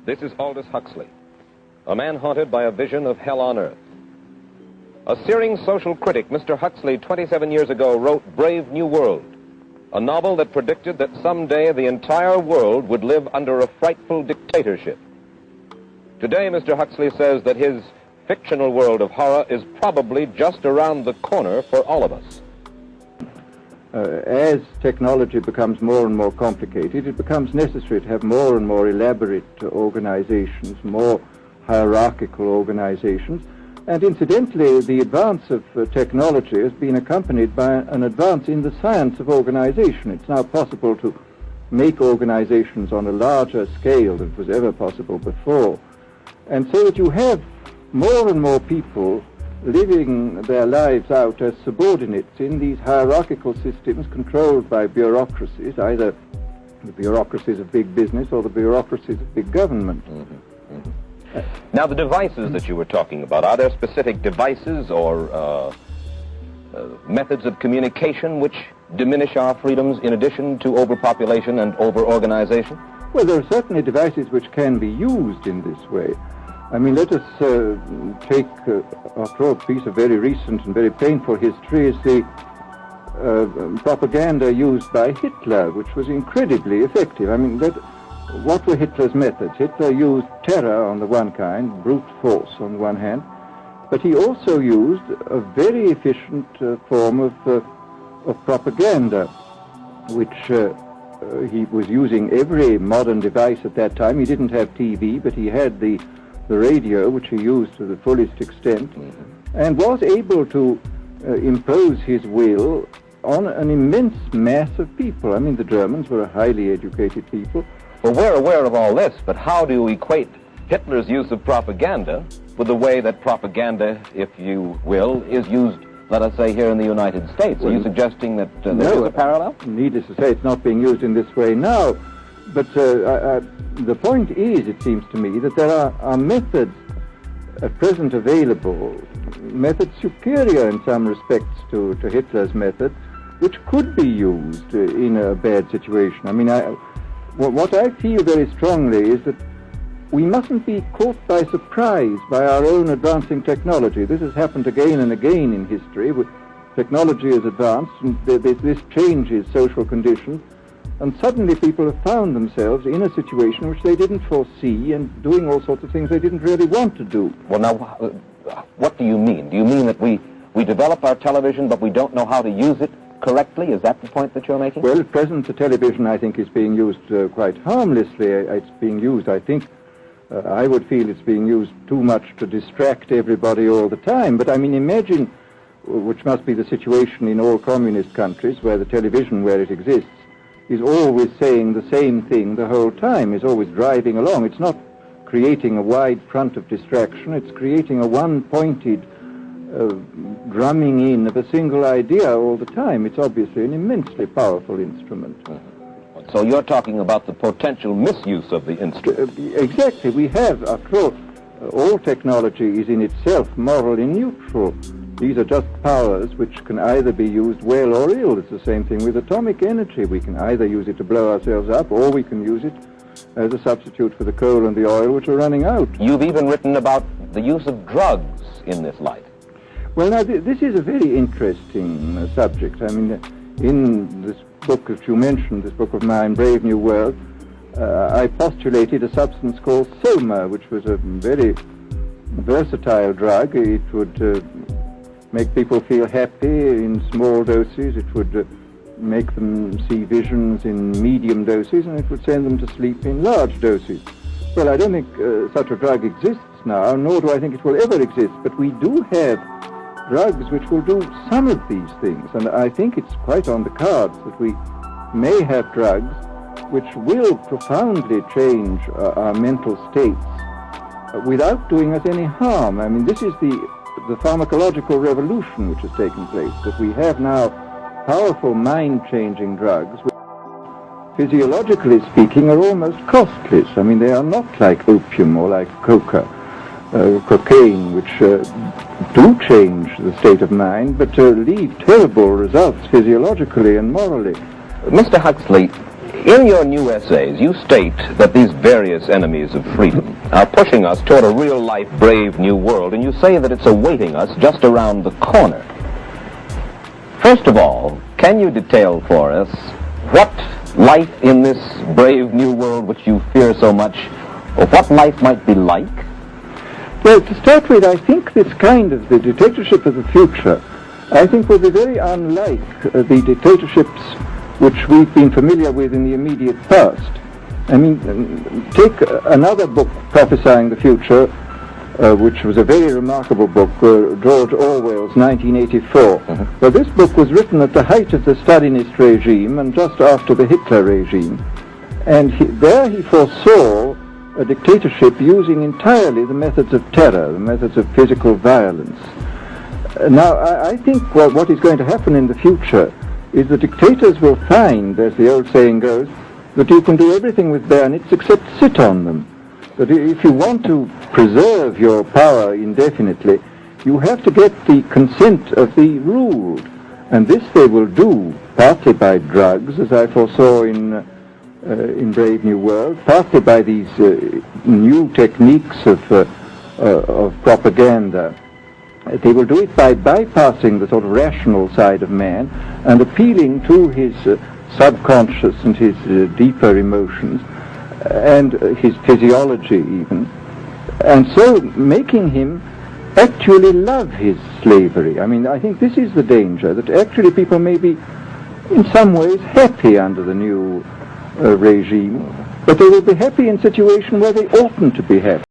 This is Aldous Huxley, a man haunted by a vision of hell on earth. A searing social critic, Mr. Huxley, 27 years ago, wrote Brave New World, a novel that predicted that someday the entire world would live under a frightful dictatorship. Today, Mr. Huxley says that his fictional world of horror is probably just around the corner for all of us. As technology becomes more and more complicated, it becomes necessary to have more and more elaborate organizations, more hierarchical organizations. And incidentally, the advance of technology has been accompanied by an advance in the science of organization. It's now possible to make organizations on a larger scale than was ever possible before. And so that you have more and more people living their lives out as subordinates in these hierarchical systems controlled by bureaucracies, either the bureaucracies of big business or the bureaucracies of big government. Mm-hmm. Mm-hmm. Now, the devices that you were talking about, are there specific devices or methods of communication which diminish our freedoms in addition to overpopulation and over-organization? Well, there are certainly devices which can be used in this way. I mean, let us take, after all, a piece of very recent and very painful history is the propaganda used by Hitler, which was incredibly effective. I mean, what were Hitler's methods? Hitler used terror on the one kind, brute force on the one hand, but he also used a very efficient form of propaganda, which he was using every modern device at that time. He didn't have TV, but he had the radio, which he used to the fullest extent, and was able to impose his will on an immense mass of people. I mean, the Germans were a highly educated people. Well, we're aware of all this, but how do you equate Hitler's use of propaganda with the way that propaganda, if you will, is used, let us say, here in the United States? Are you suggesting that there is a parallel? Needless to say, it's not being used in this way now. But the point is, it seems to me, that there are methods at present available, methods superior in some respects to Hitler's method, which could be used in a bad situation. I mean, what I feel very strongly is that we mustn't be caught by surprise by our own advancing technology. This has happened again and again in history. Technology has advanced, and this changes social conditions. And suddenly people have found themselves in a situation which they didn't foresee and doing all sorts of things they didn't really want to do. Well, now, what do you mean? Do you mean that we develop our television, but we don't know how to use it correctly? Is that the point that you're making? Well, at present, the television, I think, is being used quite harmlessly. It's being used, I think, I would feel it's being used too much to distract everybody all the time. But, I mean, imagine, which must be the situation in all communist countries, where the television, where it exists, is always saying the same thing the whole time, is always driving along. It's not creating a wide front of distraction, it's creating a one-pointed drumming in of a single idea all the time. It's obviously an immensely powerful instrument. So you're talking about the potential misuse of the instrument. Exactly. We have, after all technology is in itself morally neutral. These are just powers which can either be used well or ill. It's the same thing with atomic energy. We can either use it to blow ourselves up, or we can use it as a substitute for the coal and the oil which are running out. You've even written about the use of drugs in this light. Well, now, this is a very interesting subject. I mean, in this book that you mentioned, this book of mine, Brave New World, I postulated a substance called soma, which was a very versatile drug. It would make people feel happy in small doses. It would make them see visions in medium doses, and it would send them to sleep in large doses. Well, I don't think such a drug exists now, nor do I think it will ever exist, but we do have drugs which will do some of these things, and I think it's quite on the cards that we may have drugs which will profoundly change our mental states without doing us any harm. I mean, this is the pharmacological revolution which has taken place, that we have now powerful mind-changing drugs which, physiologically speaking, are almost costless. I mean, they are not like opium or like cocaine, which do change the state of mind, but leave terrible results physiologically and morally. Mr. Huxley, In your new essays, you state that these various enemies of freedom are pushing us toward a real-life, brave new world, and you say that it's awaiting us just around the corner. First of all, can you detail for us what life in this brave new world which you fear so much, or what life might be like? Well, to start with, I think this kind of the dictatorship of the future, I think will be very unlike the dictatorships which we've been familiar with in the immediate past. I mean, take another book prophesying the future, which was a very remarkable book, George Orwell's 1984. Well, this book was written at the height of the Stalinist regime and just after the Hitler regime. And there he foresaw a dictatorship using entirely the methods of terror, the methods of physical violence. Now, I think what is going to happen in the future is the dictators will find, as the old saying goes, that you can do everything with bayonets except sit on them. That if you want to preserve your power indefinitely, you have to get the consent of the ruled. And this they will do partly by drugs, as I foresaw in Brave New World, partly by these new techniques of propaganda. They will do it by bypassing the sort of rational side of man and appealing to his subconscious and his deeper emotions and his physiology even, and so making him actually love his slavery. I mean, I think this is the danger, that actually people may be in some ways happy under the new regime, but they will be happy in situations where they oughtn't to be happy.